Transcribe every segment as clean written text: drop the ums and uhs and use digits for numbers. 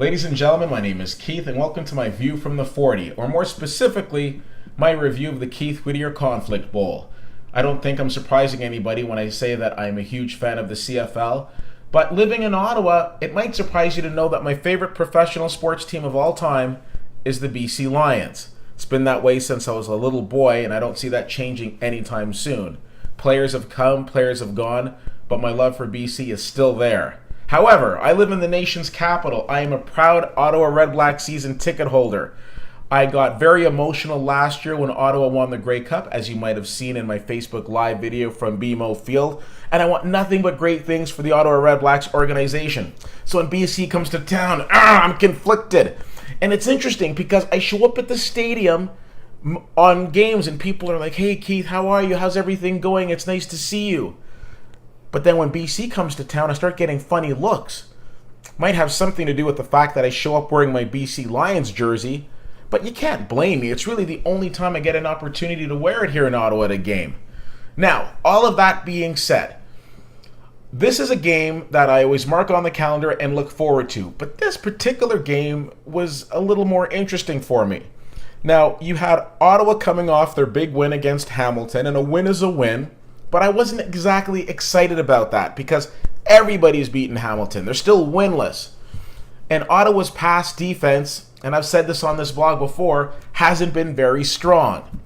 Ladies and gentlemen, my name is Keith, and welcome to my view from the 40, or more specifically, my review of the Keith Whittier Conflict Bowl. I don't think I'm surprising anybody when I say that I'm a huge fan of the CFL, but living in Ottawa, it might surprise you to know that my favorite professional sports team of all time is the BC Lions. It's been that way since I was a little boy, and I don't see that changing anytime soon. Players have come, players have gone, but my love for BC is still there. However, I live in the nation's capital. I am a proud Ottawa REDBLACKS season ticket holder. I got very emotional last year when Ottawa won the Grey Cup, as you might have seen in my Facebook Live video from BMO Field, and I want nothing but great things for the Ottawa REDBLACKS organization. So when BC comes to town, I'm conflicted. And it's interesting because I show up at the stadium on games and people are like, "Hey Keith, how are you? How's everything going? It's nice to see you." But then when BC comes to town, I start getting funny looks. Might have something to do with the fact that I show up wearing my BC Lions jersey, but you can't blame me. It's really the only time I get an opportunity to wear it here in Ottawa at a game. Now, all of that being said, this is a game that I always mark on the calendar and look forward to, but this particular game was a little more interesting for me. Now, you had Ottawa coming off their big win against Hamilton, and a win is a win, but I wasn't exactly excited about that because everybody's beaten Hamilton. They're still winless. And Ottawa's pass defense, and I've said this on this blog before, hasn't been very strong.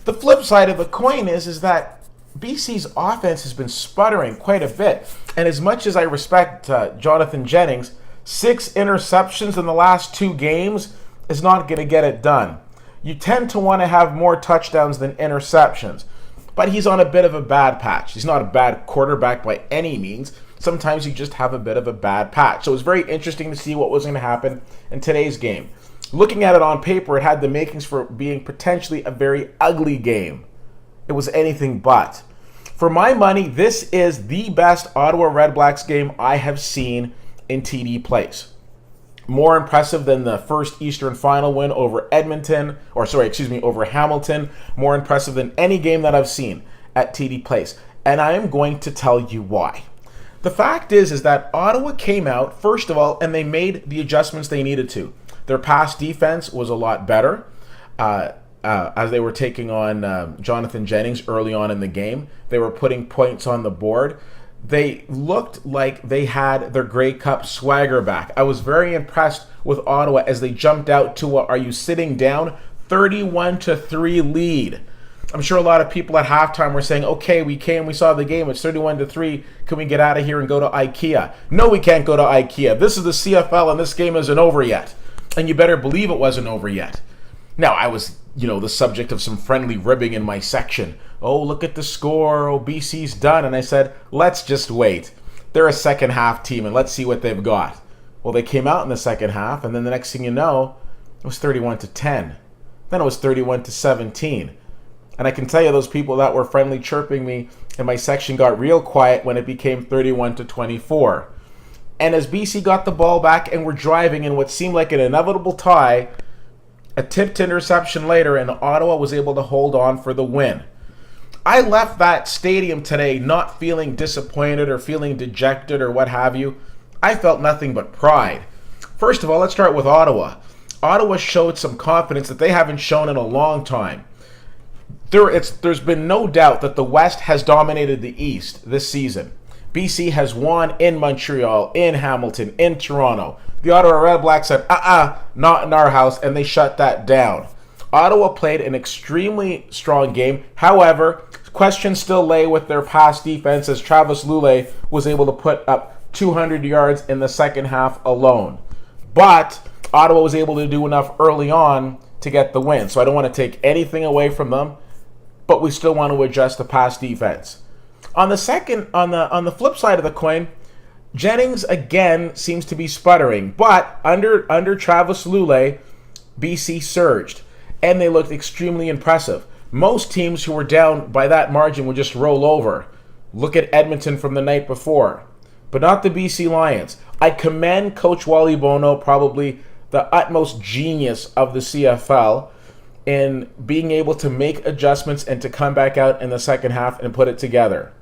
The flip side of the coin is that BC's offense has been sputtering quite a bit. And as much as I respect Jonathan Jennings, 6 interceptions in the last 2 games is not going to get it done. You tend to want to have more touchdowns than interceptions. But he's on a bit of a bad patch. He's not a bad quarterback by any means. Sometimes you just have a bit of a bad patch. So it was very interesting to see what was going to happen in today's game. Looking at it on paper, it had the makings for being potentially a very ugly game. It was anything but. For my money, this is the best Ottawa REDBLACKS game I have seen in TD Place. More impressive than the first Eastern Final win over over Hamilton. More impressive than any game that I've seen at TD Place. And I am going to tell you why. The fact is that Ottawa came out, first of all, and they made the adjustments they needed to. Their pass defense was a lot better as they were taking on Jonathan Jennings early on in the game. They were putting points on the board. They looked like they had their Grey Cup swagger back. I was very impressed with Ottawa as they jumped out to are you sitting down? 31-3 lead. I'm sure a lot of people at halftime were saying, okay, we saw the game, it's 31-3, can we get out of here and go to IKEA? No, we can't go to IKEA. This is the CFL and this game isn't over yet. And you better believe it wasn't over yet. Now, I was, the subject of some friendly ribbing in my section. Oh, look at the score. Oh, BC's done. And I said, let's just wait. They're a second half team, and let's see what they've got. Well, they came out in the second half, and then the next thing you know, it was 31-10. Then it was 31-17. And I can tell you those people that were friendly chirping me in my section got real quiet when it became 31-24. And as BC got the ball back and were driving in what seemed like an inevitable tie, a tipped interception later, and Ottawa was able to hold on for the win. I left that stadium today not feeling disappointed or feeling dejected or what have you. I felt nothing but pride. First of all, let's start with Ottawa. Ottawa showed some confidence that they haven't shown in a long time. There's been no doubt that the West has dominated the East this season. BC has won in Montreal, in Hamilton, in Toronto. The Ottawa REDBLACKS said, not in our house, and they shut that down. Ottawa played an extremely strong game. However, questions still lay with their pass defense as Travis Lulay was able to put up 200 yards in the second half alone. But Ottawa was able to do enough early on to get the win. So I don't want to take anything away from them, but we still want to adjust the pass defense. On the flip side of the coin, Jennings again seems to be sputtering, but under Travis Lulay, BC surged, and they looked extremely impressive. Most teams who were down by that margin would just roll over. Look at Edmonton from the night before, but not the BC Lions. I commend Coach Wally Bono, probably the utmost genius of the CFL, in being able to make adjustments and to come back out in the second half and put it together.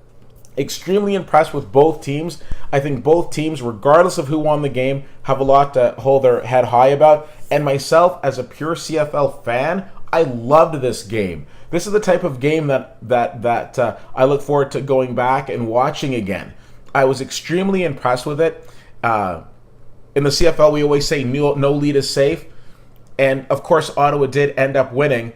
Extremely impressed with both teams. I think both teams, regardless of who won the game, have a lot to hold their head high about. And myself, as a pure CFL fan, I loved this game. This is the type of game that I look forward to going back and watching again. I was extremely impressed with it. In the CFL, we always say no lead is safe. And, of course, Ottawa did end up winning.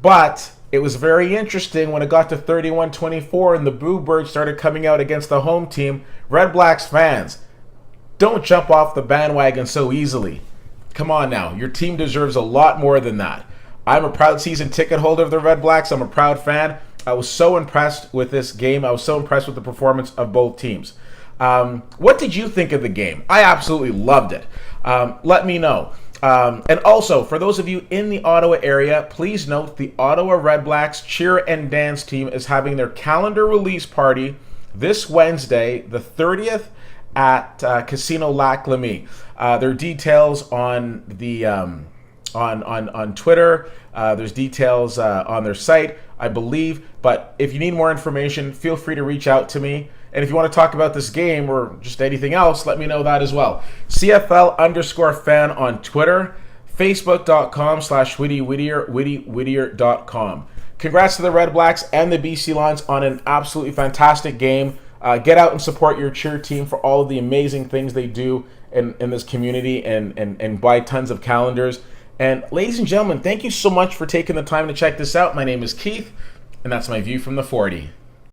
But it was very interesting when it got to 31-24 and the boo birds started coming out against the home team. Red Blacks fans, don't jump off the bandwagon so easily. Come on now. Your team deserves a lot more than that. I'm a proud season ticket holder of the Red Blacks. I'm a proud fan. I was so impressed with this game. I was so impressed with the performance of both teams. What did you think of the game? I absolutely loved it. Let me know. And also, for those of you in the Ottawa area, please note the Ottawa REDBLACKS cheer and dance team is having their calendar release party this Wednesday, the 30th, at Casino Lac Leamy. There are details on the on Twitter. There's details on their site, I believe. But if you need more information, feel free to reach out to me. And if you want to talk about this game or just anything else, let me know that as well. CFL_fan on Twitter, Facebook.com/WhittyWhittier, WhittyWhittier.com. Congrats to the Red Blacks and the BC Lions on an absolutely fantastic game. Get out and support your cheer team for all of the amazing things they do in this community and buy tons of calendars. And ladies and gentlemen, thank you so much for taking the time to check this out. My name is Keith, and that's my view from the 40.